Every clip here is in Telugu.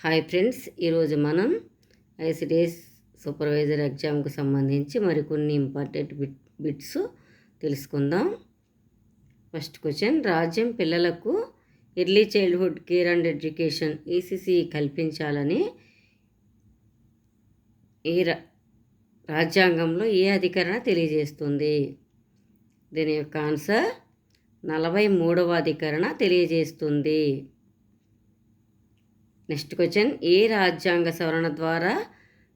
హాయ్ ఫ్రెండ్స్, ఈరోజు మనం ఐసిడిఎస్ సూపర్వైజర్ ఎగ్జామ్కి సంబంధించి మరికొన్ని ఇంపార్టెంట్ బిట్స్ తెలుసుకుందాం. ఫస్ట్ క్వశ్చన్, రాజ్యం పిల్లలకు early childhood care and education ECC కల్పించాలని ఈ రాజ్యాంగంలో ఏ అధికరణ తెలియజేస్తుంది? దీని యొక్క ఆన్సర్ 43వ అధికరణ తెలియజేస్తుంది. నెక్స్ట్ క్వశ్చన్, ఏ రాజ్యాంగ సవరణ ద్వారా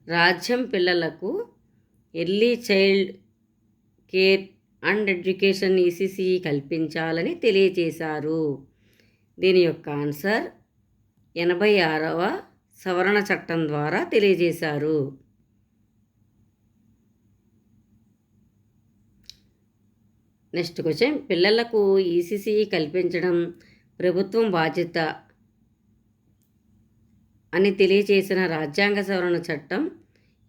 రాజ్యం పిల్లలకు early child care and education ECC కల్పించాలని తెలియజేశారు? దీని యొక్క ఆన్సర్ 86వ సవరణ చట్టం ద్వారా తెలియజేశారు. నెక్స్ట్ క్వశ్చన్, పిల్లలకు ఈసీసీ కల్పించడం ప్రభుత్వం బాధ్యత అని తెలియజేసిన రాజ్యాంగ సవరణ చట్టం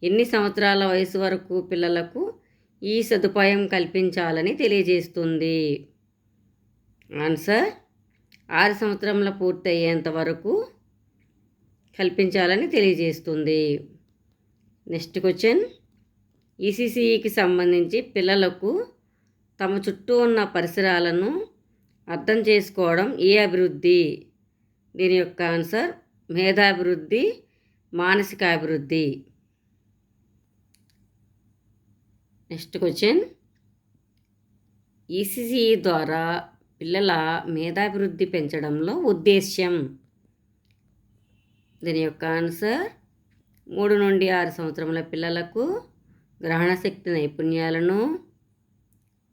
ఎన్ని సంవత్సరాల వయసు వరకు పిల్లలకు ఈ సదుపాయం కల్పించాలని తెలియజేస్తుంది? ఆన్సర్ 6 సంవత్సరముల పూర్తి అయ్యేంత వరకు కల్పించాలని తెలియజేస్తుంది. నెక్స్ట్ క్వశ్చన్, ఈసీసీకి సంబంధించి పిల్లలకు తమ చుట్టూ ఉన్న పరిసరాలను అర్థం చేసుకోవడం ఏ అభివృద్ధి? దీని యొక్క ఆన్సర్ మేధాభివృద్ధి, మానసిక అభివృద్ధి. నెక్స్ట్ క్వశ్చన్, ఈసీసీ ద్వారా పిల్లల మేధాభివృద్ధి పెంచడంలో ఉద్దేశ్యం? దీని యొక్క ఆన్సర్ 3 నుండి 6 సంవత్సరముల పిల్లలకు గ్రహణశక్తి నైపుణ్యాలను,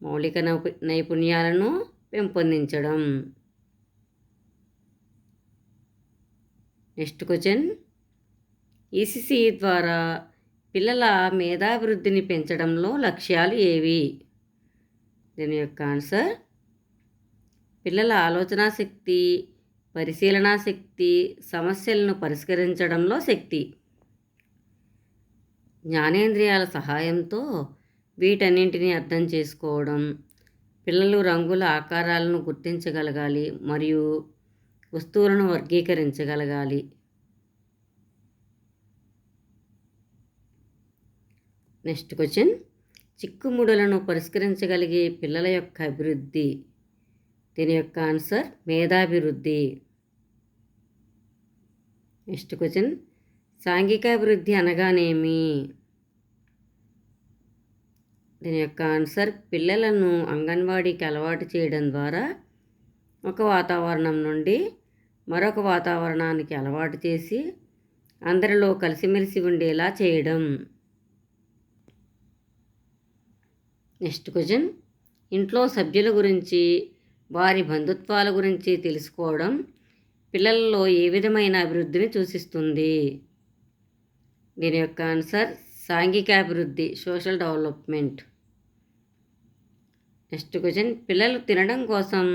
మౌలిక నైపుణ్యాలను పెంపొందించడం. నెక్స్ట్ క్వశ్చన్, ఈసీసీ ద్వారా పిల్లల మేధాభివృద్ధిని పెంచడంలో లక్ష్యాలు ఏవి? దీని యొక్క ఆన్సర్ పిల్లల ఆలోచనా శక్తి, పరిశీలనా శక్తి, సమస్యలను పరిష్కరించడంలో శక్తి. జ్ఞానేంద్రియాల సహాయంతో వీటన్నింటినీ అర్థం చేసుకోవడం, పిల్లలు రంగుల ఆకారాలను గుర్తించగలగాలి మరియు వస్తువులను వర్గీకరించగలగాలి. నెక్స్ట్ క్వశ్చన్, చిక్కుముడులను పరిష్కరించగలిగే పిల్లల యొక్క అభివృద్ధి? దీని యొక్క ఆన్సర్ మేధాభివృద్ధి. నెక్స్ట్ క్వశ్చన్, సాంఘికాభివృద్ధి అనగానేమి? దీని యొక్క ఆన్సర్ పిల్లలను అంగన్వాడీకి అలవాటు చేయడం ద్వారా ఒక వాతావరణం నుండి మరొక వాతావరణానికి అలవాటు చేసి అందరిలో కలిసిమెలిసి ఉండేలా చేయడం. నెక్స్ట్ క్వశ్చన్, ఇంట్లో సభ్యుల గురించి, వారి బంధుత్వాల గురించి తెలుసుకోవడం పిల్లలలో ఏ విధమైన అభివృద్ధిని సూచిస్తుంది? దీని యొక్క ఆన్సర్ సాంఘికాభివృద్ధి, సోషల్ డెవలప్మెంట్. నెక్స్ట్ క్వశ్చన్, పిల్లలు తినడం కోసం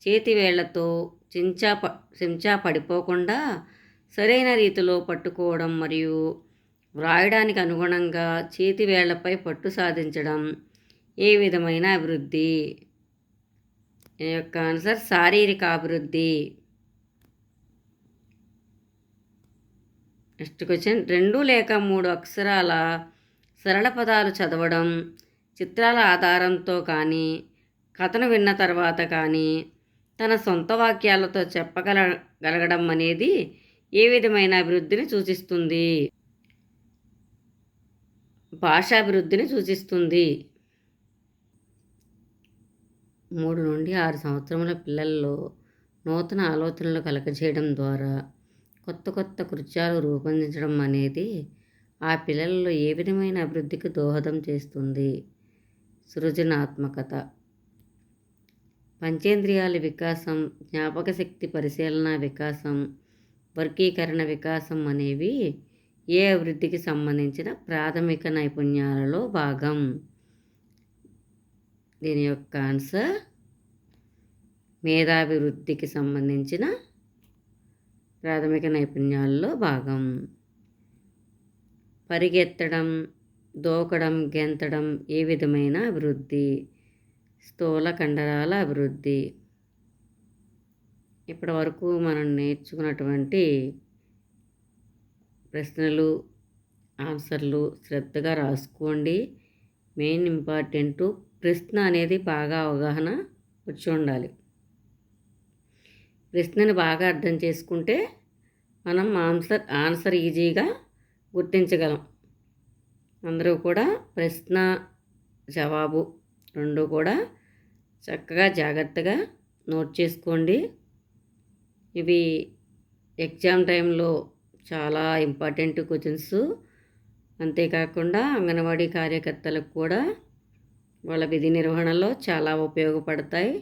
చేతి వేళ్లతో చెంచా పడిపోకుండా సరైన రీతిలో పట్టుకోవడం మరియు వ్రాయడానికి అనుగుణంగా చేతి వేళ్లపై పట్టు సాధించడం ఏ విధమైన అభివృద్ధి? దీని యొక్క ఆన్సర్ శారీరక అభివృద్ధి. నెక్స్ట్ క్వశ్చన్, 2 లేక 3 అక్షరాల సరళ పదాలు చదవడం, చిత్రాల ఆధారంతో కానీ కథను విన్న తర్వాత కానీ తన సొంత వాక్యాలతో చెప్పగలగడం అనేది ఏ విధమైన అభివృద్ధిని సూచిస్తుంది? భాషాభివృద్ధిని సూచిస్తుంది. 3 నుండి 6 సంవత్సరముల పిల్లల్లో నూతన ఆలోచనలు కలగజేయడం ద్వారా కొత్త కొత్త కృత్యాలు రూపొందించడం అనేది ఆ పిల్లలలో ఏ విధమైన అభివృద్ధికి దోహదం చేస్తుంది? సృజనాత్మకత. పంచేంద్రియాల వికాసం, జ్ఞాపక శక్తి, పరిశీలన వికాసం, వర్గీకరణ వికాసం అనేవి ఏ అభివృద్ధికి సంబంధించిన ప్రాథమిక నైపుణ్యాలలో భాగం? దీని యొక్క ఆన్సర్ మేధాభివృద్ధికి సంబంధించిన ప్రాథమిక నైపుణ్యాలలో భాగం. పరిగెత్తడం, దూకడం, గెంతడం ఏ విధమైన అభివృద్ధి? స్థూల కండరాల అభివృద్ధి. ఇప్పటి వరకు మనం నేర్చుకున్నటువంటి ప్రశ్నలు ఆన్సర్లు శ్రద్ధగా రాసుకోండి. మెయిన్ ఇంపార్టెంటు ప్రశ్న అనేది బాగా అవగాహన వచ్చి ఉండాలి. ప్రశ్నని బాగా అర్థం చేసుకుంటే మనం ఆన్సర్ ఈజీగా గుర్తించగలం. అందరూ కూడా ప్రశ్న జవాబు రెండు కూడా చక్కగా జాగ్రత్తగా నోట్ చేసుకోండి. ఇవి ఎగ్జామ్ టైంలో చాలా ఇంపార్టెంట్ క్వశ్చన్స్. అంతేకాకుండా అంగన్వాడీ కార్యకర్తలకు కూడా వాళ్ళ విధి నిర్వహణలో చాలా ఉపయోగపడతాయి.